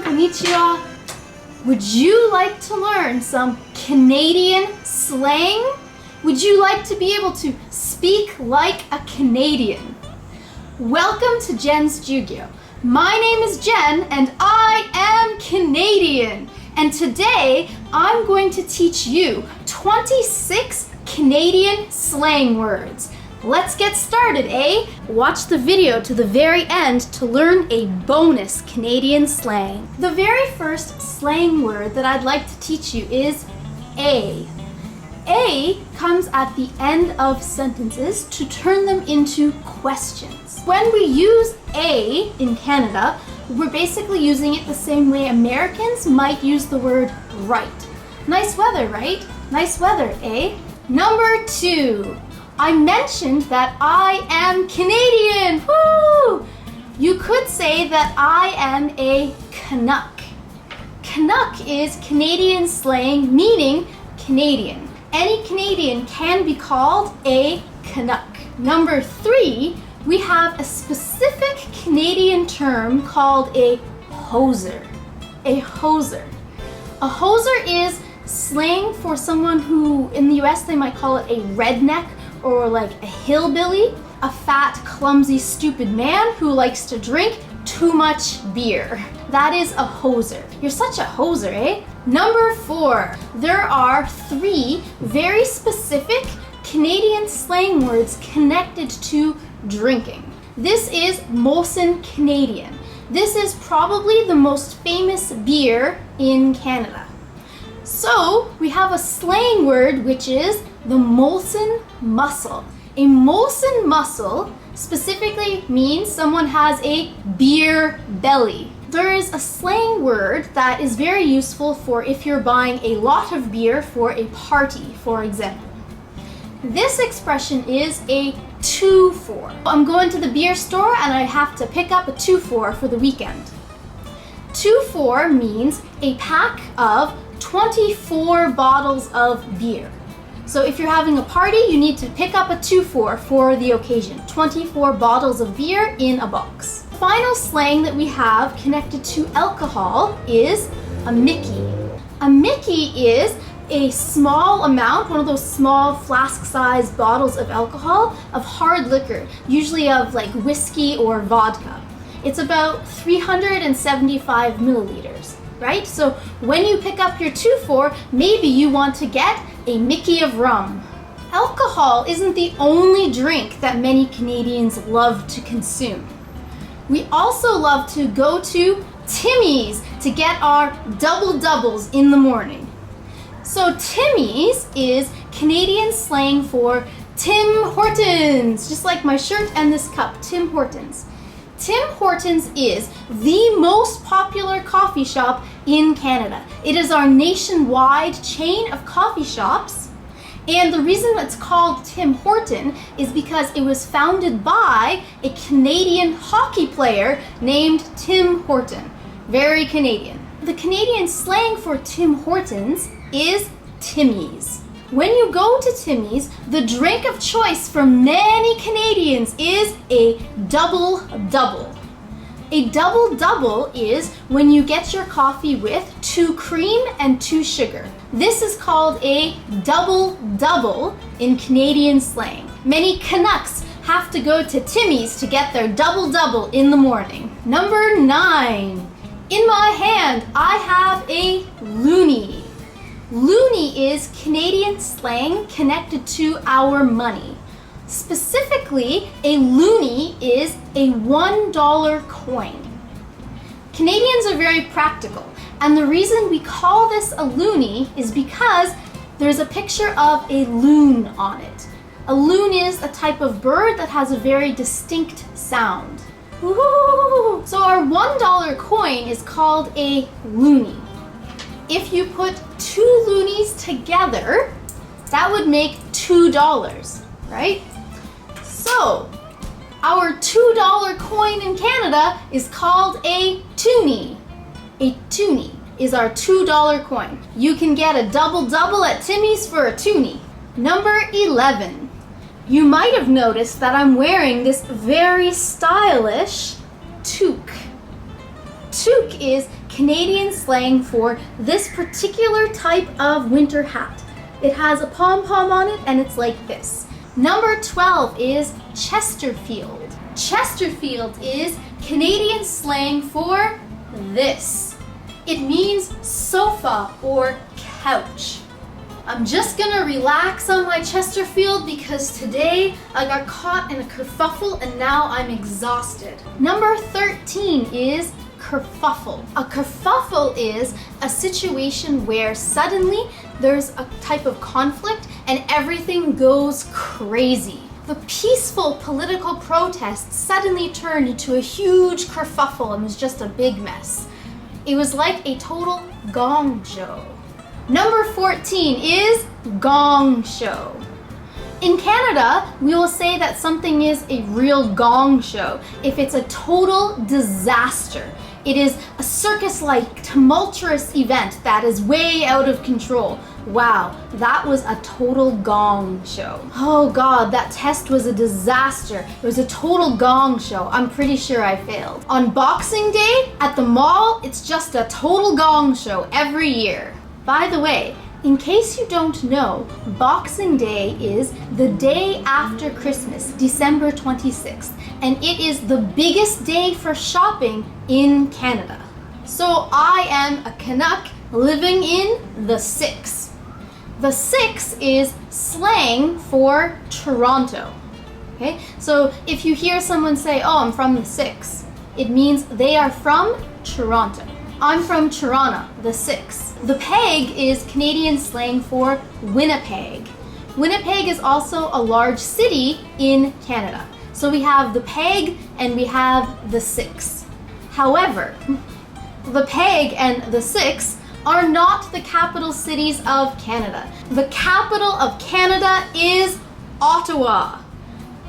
konnichiwa. Would you like to learn some Canadian slang? Would you like to be able to speak like a Canadian? Welcome to Jen's Jugyo. My name is Jen and I am Canadian. And today I'm going to teach you 26 Canadian slang words. Let's get started, eh? Watch the video to the very end to learn a bonus Canadian slang. The very first slang word that I'd like to teach you is A. A comes at the end of sentences to turn them into questions. When we use A in Canada, we're basically using it the same way Americans might use the word right. Nice weather, right? Nice weather, eh? Number 2. I mentioned that I am Canadian. Woo! You could say that I am a Canuck. Canuck is Canadian slang meaning Canadian. Any Canadian can be called a Canuck. Number 3, we have a specific Canadian term called a hoser. A hoser. A hoser is slang for someone who, in the US, they might call it a redneck or like a hillbilly, a fat, clumsy, stupid man who likes to drink too much beer. That is a hoser. You're such a hoser, eh? Number 4, there are 3 very specific Canadian slang words connected to drinking. This is Molson Canadian. This is probably the most famous beer in Canada. So we have a slang word which is the Molson muscle. A Molson muscle specifically means someone has a beer belly. There is a slang word that is very useful for if you're buying a lot of beer for a party, for example. This expression is a 2-for. I'm going to the beer store and I have to pick up a 2-for for the weekend. 2-for means a pack of 24 bottles of beer. So if you're having a party, you need to pick up a 2-for for the occasion. 24 bottles of beer in a box. The final slang that we have connected to alcohol is a Mickey. A Mickey is a small amount, one of those small flask-sized bottles of alcohol, of hard liquor, usually of like whiskey or vodka. It's about 375 milliliters, right? So when you pick up your 2-for, maybe you want to get a Mickey of rum. Alcohol isn't the only drink that many Canadians love to consume. We also love to go to Timmy's to get our double-doubles in the morning. So Timmy's is Canadian slang for Tim Hortons, just like my shirt and this cup, Tim Hortons. Tim Hortons is the most popular coffee shop in Canada. It is our nationwide chain of coffee shops. And the reason it's called Tim Horton is because it was founded by a Canadian hockey player named Tim Horton. Very Canadian. The Canadian slang for Tim Hortons is Timmy's. When you go to Timmy's, the drink of choice for many Canadians is a double-double. A double-double is when you get your coffee with 2 cream and 2 sugar. This is called a double-double in Canadian slang. Many Canucks have to go to Timmy's to get their double-double in the morning. Number 9. In my hand, I have a loonie. Loonie is Canadian slang connected to our money. Specifically, a loonie is a $1 coin. Canadians are very practical, and the reason we call this a loonie is because there's a picture of a loon on it. A loon is a type of bird that has a very distinct sound. Woo! So our $1 coin is called a loonie. If you put 2 loonies together, that would make $2, right? So, our $2 coin in Canada is called a toonie. A toonie is our $2 coin. You can get a double-double at Timmy's for a toonie. Number 11. You might have noticed that I'm wearing this very stylish toque. Toque is Canadian slang for this particular type of winter hat. It has a pom-pom on it and it's like this. Number 12 is Chesterfield. Chesterfield is Canadian slang for this. It means sofa or couch. I'm just gonna relax on my Chesterfield because today I got caught in a kerfuffle and now I'm exhausted. Number 13 is kerfuffle. A kerfuffle is a situation where suddenly there's a type of conflict and everything goes crazy. The peaceful political protest suddenly turned into a huge kerfuffle and was just a big mess. It was like a total gong show. Number 14 is gong show. In Canada, we will say that something is a real gong show if it's a total disaster. It is a circus-like, tumultuous event that is way out of control. Wow, that was a total gong show. Oh God, that test was a disaster. It was a total gong show. I'm pretty sure I failed. On Boxing Day, at the mall, it's just a total gong show every year. By the way, in case you don't know, Boxing Day is the day after Christmas, December 26th, and it is the biggest day for shopping in Canada. So I am a Canuck living in the 6. The 6 is slang for Toronto. Okay, so if you hear someone say, "Oh, I'm from the 6," it means they are from Toronto. I'm from Toronto, the 6. The peg is Canadian slang for Winnipeg. Winnipeg is also a large city in Canada. So we have the peg and we have the 6. However, the peg and the 6 are not the capital cities of Canada. The capital of Canada is Ottawa.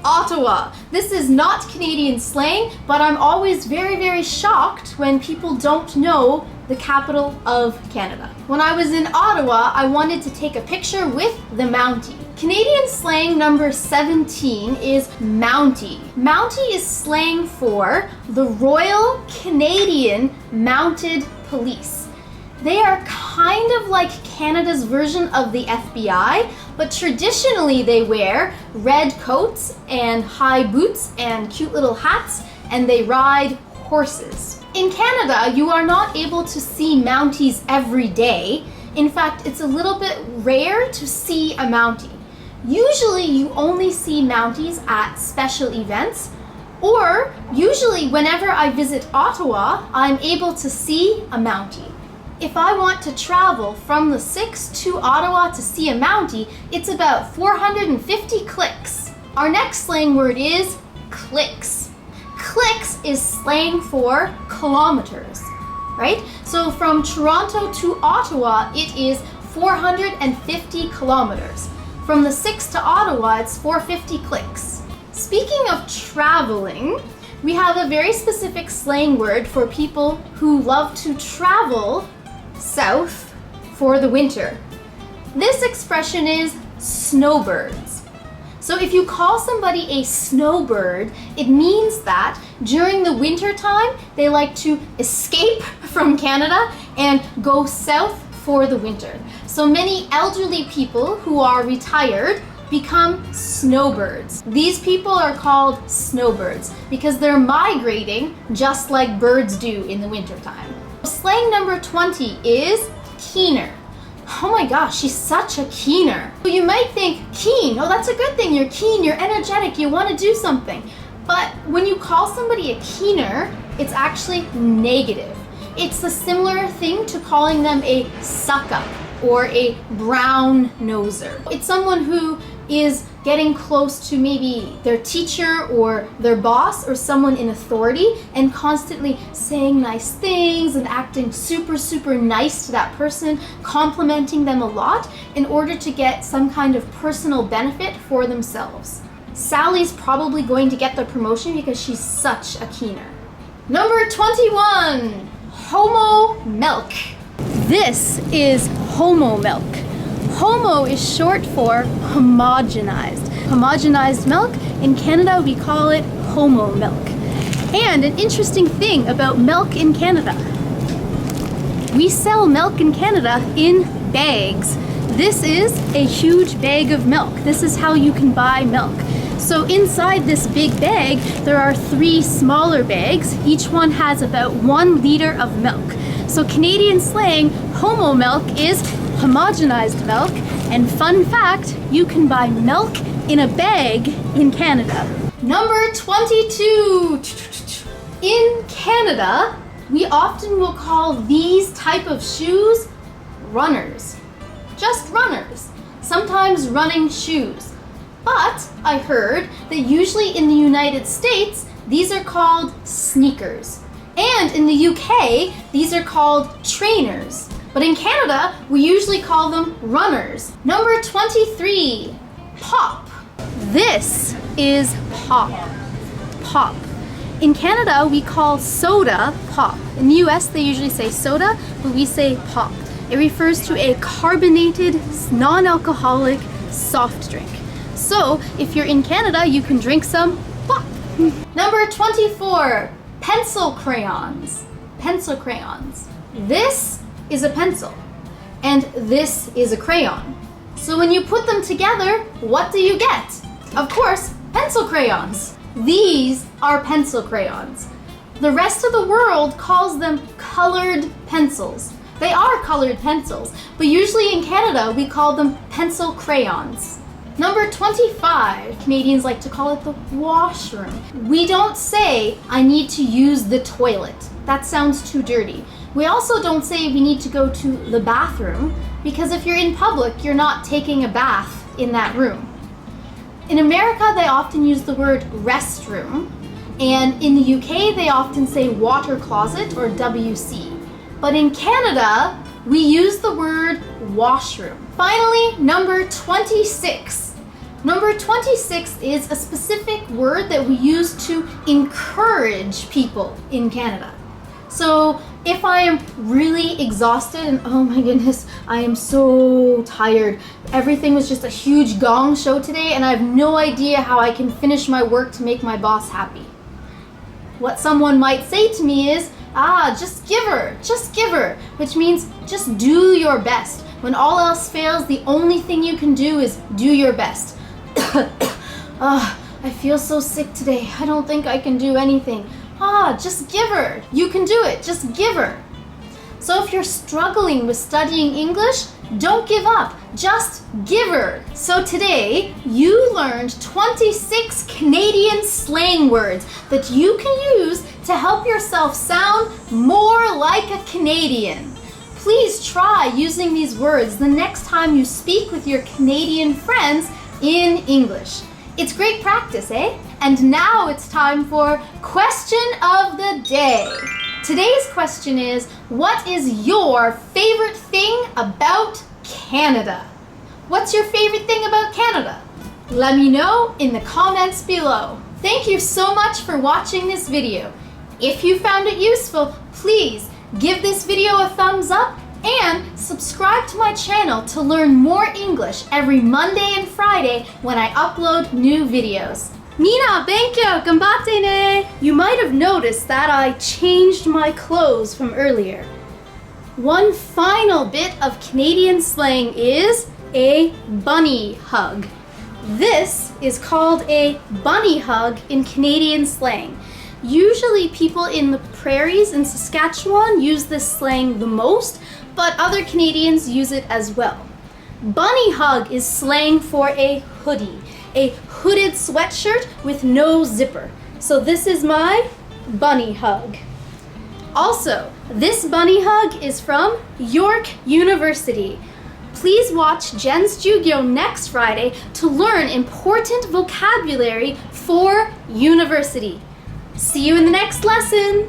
Ottawa. This is not Canadian slang, but I'm always very, very shocked when people don't know the capital of Canada. When I was in Ottawa, I wanted to take a picture with the Mountie. Canadian slang number 17 is Mountie. Mountie is slang for the Royal Canadian Mounted Police. They are kind of like Canada's version of the FBI, but traditionally they wear red coats and high boots and cute little hats, and they ride horses. In Canada, you are not able to see Mounties every day. In fact, it's a little bit rare to see a Mountie. Usually you only see Mounties at special events, or usually whenever I visit Ottawa, I'm able to see a Mountie. If I want to travel from the 6 to Ottawa to see a Mountie, it's about 450 clicks. Our next slang word is clicks. Clicks is slang for kilometers, right? So from Toronto to Ottawa, it is 450 kilometers. From the 6 to Ottawa, it's 450 clicks. Speaking of traveling, we have a very specific slang word for people who love to travel south for the winter. This expression is snowbirds. So if you call somebody a snowbird, it means that during the winter time, they like to escape from Canada and go south for the winter. So many elderly people who are retired become snowbirds. These people are called snowbirds because they're migrating just like birds do in the wintertime. Slang number 20 is keener. Oh my gosh, she's such a keener. You might think, keen, oh that's a good thing, you're keen, you're energetic, you want to do something. But when you call somebody a keener, it's actually negative. It's a similar thing to calling them a suck-up or a brown noser. It's someone who is getting close to maybe their teacher or their boss or someone in authority and constantly saying nice things and acting super, super nice to that person, complimenting them a lot in order to get some kind of personal benefit for themselves. Sally's probably going to get the promotion because she's such a keener. Number 21, homo milk. This is homo milk. Homo is short for homogenized. Homogenized milk, in Canada we call it homo milk. And an interesting thing about milk in Canada. We sell milk in Canada in bags. This is a huge bag of milk. This is how you can buy milk. So inside this big bag, there are 3 smaller bags. Each one has about 1 liter of milk. So Canadian slang, homo milk is homogenized milk. And fun fact, you can buy milk in a bag in Canada. Number 22. In Canada, we often will call these type of shoes runners. Just runners. Sometimes running shoes. But I heard that usually in the United States, these are called sneakers. And in the UK, these are called trainers. But in Canada, we usually call them runners. Number 23, pop. This is pop. Pop. In Canada, we call soda pop. In the US, they usually say soda, but we say pop. It refers to a carbonated, non-alcoholic soft drink. So, if you're in Canada, you can drink some pop. Number 24, pencil crayons. Pencil crayons. This is a pencil, and this is a crayon. So when you put them together, what do you get? Of course, pencil crayons. These are pencil crayons. The rest of the world calls them colored pencils. They are colored pencils, but usually in Canada, we call them pencil crayons. Number 25, Canadians like to call it the washroom. We don't say, I need to use the toilet. That sounds too dirty. We also don't say we need to go to the bathroom, because if you're in public, you're not taking a bath in that room. In America, they often use the word restroom, and in the UK, they often say water closet or WC. But in Canada, we use the word washroom. Finally, number 26. Number 26 is a specific word that we use to encourage people in Canada. So if I am really exhausted and oh my goodness, I am so tired. Everything was just a huge gong show today and I have no idea how I can finish my work to make my boss happy. What someone might say to me is, just give her, which means just do your best. When all else fails, the only thing you can do is do your best. I feel so sick today. I don't think I can do anything. Just give her. You can do it. Just give her. So if you're struggling with studying English, don't give up. Just give her. So today, you learned 26 Canadian slang words that you can use to help yourself sound more like a Canadian. Please try using these words the next time you speak with your Canadian friends in English. It's great practice, eh? And now it's time for Question of the Day. Today's question is, what is your favorite thing about Canada? What's your favorite thing about Canada? Let me know in the comments below. Thank you so much for watching this video. If you found it useful, please give this video a thumbs up and subscribe to my channel to learn more English every Monday and Friday when I upload new videos. Mina, benkyo, ganbatte ne! You might have noticed that I changed my clothes from earlier. One final bit of Canadian slang is a bunny hug. This is called a bunny hug in Canadian slang. Usually people in the prairies in Saskatchewan use this slang the most, but other Canadians use it as well. Bunny hug is slang for a hoodie, a hooded sweatshirt with no zipper. So this is my bunny hug. Also, this bunny hug is from York University. Please watch Jen's Jugyo next Friday to learn important vocabulary for university. See you in the next lesson!